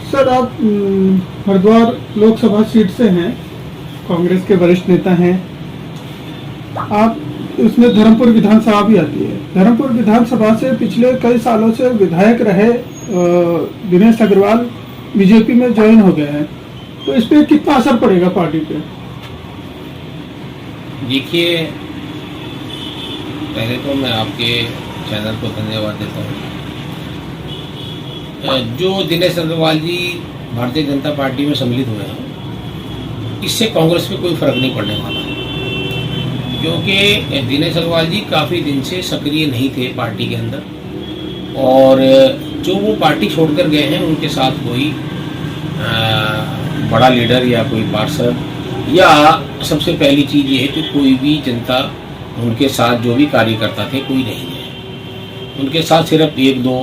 Sir, आप Haridwar Lok Sabha seat से हैं, कांग्रेस के वरिष्ठ नेता हैं। आप उसमें धर्मपुर विधानसभा भी आती है। धर्मपुर विधानसभा से पिछले कई सालों से विधायक रहे दिनेश अग्रवाल बीजेपी में ज्वाइन हो गए हैं, तो इस पे कितना असर पड़ेगा पार्टी पे? देखिए, पहले तो मैं आपके चैनल को धन्यवाद देता हूँ। जो दिनेश अग्रवाल जी भारतीय जनता पार्टी में सम्मिलित हुए हैं, इससे कांग्रेस पे कोई फर्क नहीं पड़ने वाला, क्योंकि दिनेश अग्रवाल जी काफ़ी दिन से सक्रिय नहीं थे पार्टी के अंदर, और जो वो पार्टी छोड़कर गए हैं उनके साथ कोई बड़ा लीडर या कोई पार्षद, या सबसे पहली चीज़ ये है कि कोई भी जनता उनके साथ जो भी कार्यकर्ता थे कोई नहीं है। उनके साथ सिर्फ एक दो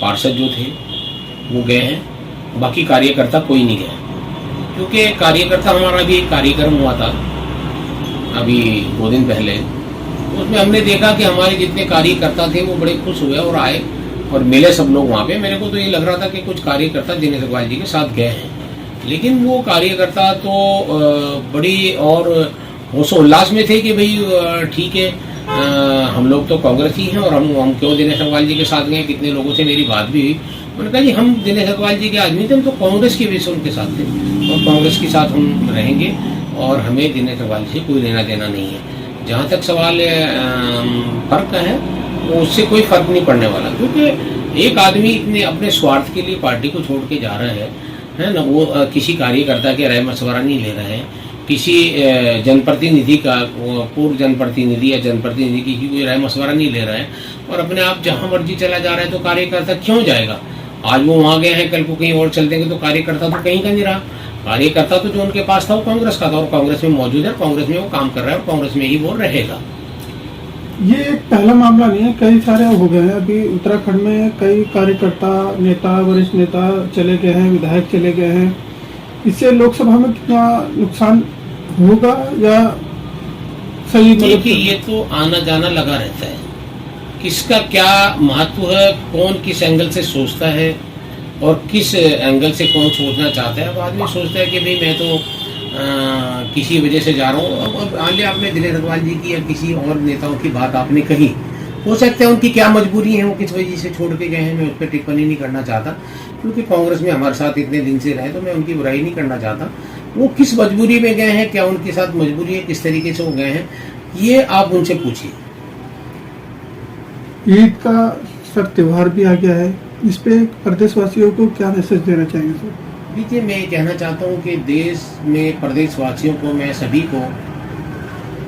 पार्षद जो थे वो गए हैं, बाकी कार्यकर्ता कोई नहीं गया। क्योंकि कार्यकर्ता हमारा भी एक कार्यक्रम हुआ था अभी 2 दिन पहले, उसमें हमने देखा कि हमारे जितने कार्यकर्ता थे वो बड़े खुश हुए और आए और मिले सब लोग वहाँ पे। मेरे को तो ये लग रहा था कि कुछ कार्यकर्ता दिनेश अग्रवाल जी के साथ गए हैं, लेकिन वो कार्यकर्ता तो बड़ी और होशोल्लास में थे कि भाई ठीक है, हम लोग तो कांग्रेस ही हैं और हम क्यों दिनेश अग्रवाल जी के साथ गए। कितने लोगों से मेरी बात भी हुई, उन्होंने कहा जी हम दिनेश अग्रवाल जी के आदमी थे, हम तो कांग्रेस की वजह से उनके साथ थे और कांग्रेस के साथ हम रहेंगे और हमें दिनेश अग्रवाल से कोई लेना देना नहीं है। जहाँ तक सवाल फर्क का है, वो उससे कोई फर्क नहीं पड़ने वाला, क्योंकि एक आदमी इतने अपने स्वार्थ के लिए पार्टी को छोड़ के जा रहा है ना, वो किसी कार्यकर्ता के राय मशवरा नहीं ले रहे हैं, किसी जनप्रतिनिधि का, पूर्व जनप्रतिनिधि या जनप्रतिनिधि की कोई राय मशवरा नहीं ले रहा है और अपने आप जहां मर्जी चला जा रहा है। तो कार्यकर्ता क्यों जाएगा? आज वो वहां गए हैं, कल को कहीं और चल देंगे, तो कार्यकर्ता तो कहीं का नहीं रहा। कार्यकर्ता तो जो उनके पास था वो कांग्रेस का था और कांग्रेस में मौजूद है, कांग्रेस में वो काम कर रहा है और कांग्रेस में ही वो रहेगा। ये एक पहला मामला नहीं है, कई सारे हो गए हैं। अभी उत्तराखंड में कई कार्यकर्ता, नेता, वरिष्ठ नेता चले गए हैं, विधायक चले गए हैं। इससे लोकसभा में कितना नुकसान होगा या सही? देखिए, ये तो आना जाना लगा रहता है, किसका क्या महत्व है, कौन किस एंगल से सोचता है और किस एंगल से कौन सोचना चाहता है। अब आदमी सोचता है कि भाई मैं तो किसी वजह से जा रहा हूँ। अब आगे आपने दिनेश अग्रवाल जी की या किसी और नेताओं की बात आपने कही, हो सकता है उनकी क्या मजबूरी है, वो किस वजह से छोड़ के गए हैं, मैं उस पर टिप्पणी नहीं करना चाहता, क्योंकि कांग्रेस में हमारे साथ इतने दिन से रहे, तो मैं उनकी बुराई नहीं करना चाहता। वो किस मजबूरी में गए हैं, क्या उनके साथ मजबूरी है, किस तरीके से वो गए हैं, ये आप उनसे पूछिए। ईद का सर त्योहार भी आ गया है, इस पे प्रदेशवासियों को क्या मैसेज देना चाहेंगे सर? देखिए, मैं ये कहना चाहता हूँ कि देश में प्रदेशवासियों को, मैं सभी को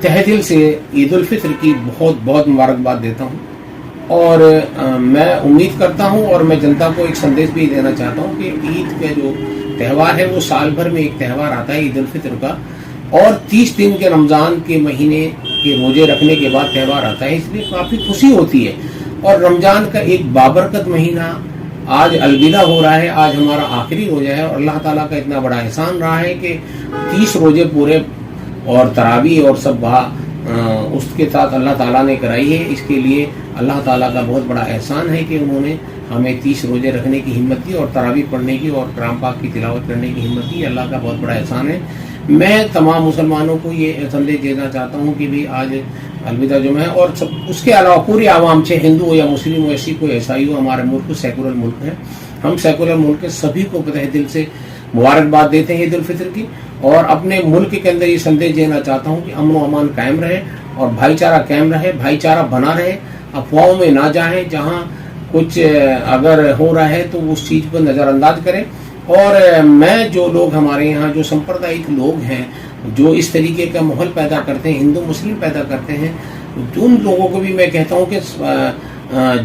तहे दिल से ईद उल फित्र की बहुत बहुत मुबारकबाद देता हूँ। और मैं उम्मीद करता हूँ और मैं जनता को एक संदेश भी देना चाहता हूँ कि ईद का जो त्यौहार है वो साल भर में एक त्यौहार आता है ईद उल फित्र का, और 30 दिन के रमज़ान के महीने के रोजे रखने के बाद त्यौहार आता है, इसलिए काफ़ी खुशी होती है। और रमज़ान का एक बाबरकत महीना आज अलविदा हो रहा है, आज हमारा आखिरी रोजा है और अल्लाह ताला का इतना बड़ा एहसान रहा है कि 30 रोजे पूरे और तरावी और सब उसके साथ अल्लाह ताला ने कराई है। इसके लिए अल्लाह ताला का बहुत बड़ा एहसान है कि उन्होंने हमें 30 रोजे रखने की हिम्मत दी और तरावी पढ़ने की और कलाम पाक की तिलावत करने की हिम्मत दी। अल्लाह का बहुत बड़ा एहसान है। मैं तमाम मुसलमानों को ये संदेश देना चाहता हूँ कि भाई आज अलविदा जुमा है, और सब उसके अलावा पूरी आवाम, चाहे हिंदू हो या मुस्लिम हो, ऐसी कोई ईसाई हो, हमारा मुल्क सेकुलर मुल्क है, हम सेकुलर मुल्क के सभी को तहे दिल से मुबारकबाद देते हैं ईद उल फित्र की। और अपने मुल्क के अंदर ये संदेश देना चाहता हूँ कि अमन व अमान कायम रहे और भाईचारा कायम रहे, भाईचारा बना रहे, अफवाहों में ना जाए, जहाँ कुछ अगर हो रहा है तो उस चीज़ पर नज़रअंदाज करें। और मैं जो लोग हमारे यहाँ जो सांप्रदायिक लोग हैं, जो इस तरीके का माहौल पैदा करते हैं, हिंदू मुस्लिम पैदा करते हैं, उन लोगों को भी मैं कहता हूँ कि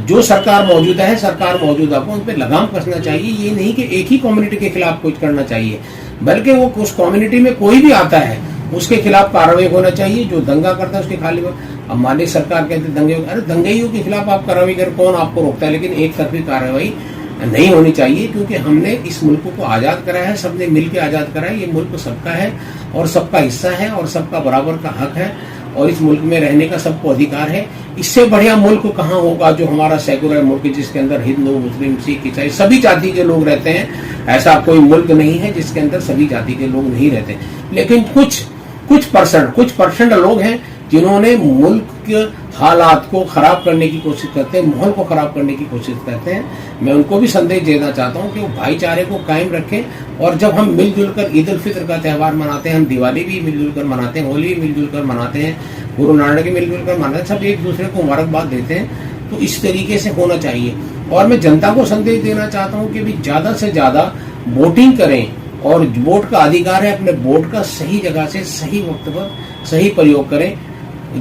जो सरकार मौजूदा है, सरकार मौजूदा को उन पर लगाम कसना चाहिए। ये नहीं कि एक ही कम्युनिटी के खिलाफ कुछ करना चाहिए, बल्कि वो उस कम्युनिटी में कोई भी आता है उसके खिलाफ कार्रवाई होना चाहिए। जो दंगा करता है उसके खाली, अब मालिक सरकार कहते दंगे, अरे दंगाइयों के खिलाफ आप कार्रवाई कर, कौन आपको रोकता है? लेकिन एक तरफी कार्रवाई नहीं होनी चाहिए, क्योंकि हमने इस मुल्क को आज़ाद कराया है, सबने मिल के आज़ाद कराया। ये मुल्क सबका है और सबका हिस्सा है और सबका बराबर का हक है और इस मुल्क में रहने का सबको अधिकार है। इससे बढ़िया मुल्क कहाँ होगा जो हमारा सेकुलर मुल्क, जिसके अंदर हिंदू, मुस्लिम, सिख, ईसाई सभी जाति के लोग रहते हैं। ऐसा कोई मुल्क नहीं है जिसके अंदर सभी जाति के लोग नहीं रहते, लेकिन कुछ परसेंट लोग हैं जिन्होंने मुल्क के हालात को खराब करने की कोशिश करते हैं, माहौल को खराब करने की कोशिश करते हैं। मैं उनको भी संदेश देना चाहता हूं कि वो भाईचारे को कायम रखें और जब हम मिलजुल कर ईद उल फित्र का त्यौहार मनाते हैं, हम दिवाली भी मिलजुल कर मनाते हैं, होली भी मिलजुल कर मनाते हैं, गुरु नानक भी मिलजुल कर मनाते हैं, सब एक दूसरे को मुबारकबाद देते हैं। तो इस तरीके से होना चाहिए। और मैं जनता को संदेश देना चाहता हूँ कि भी ज़्यादा से ज़्यादा वोटिंग करें और वोट का अधिकार है, अपने वोट का सही जगह से सही वक्त पर सही प्रयोग करें।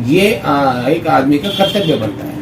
ये एक आदमी का कर्तव्य बनता है।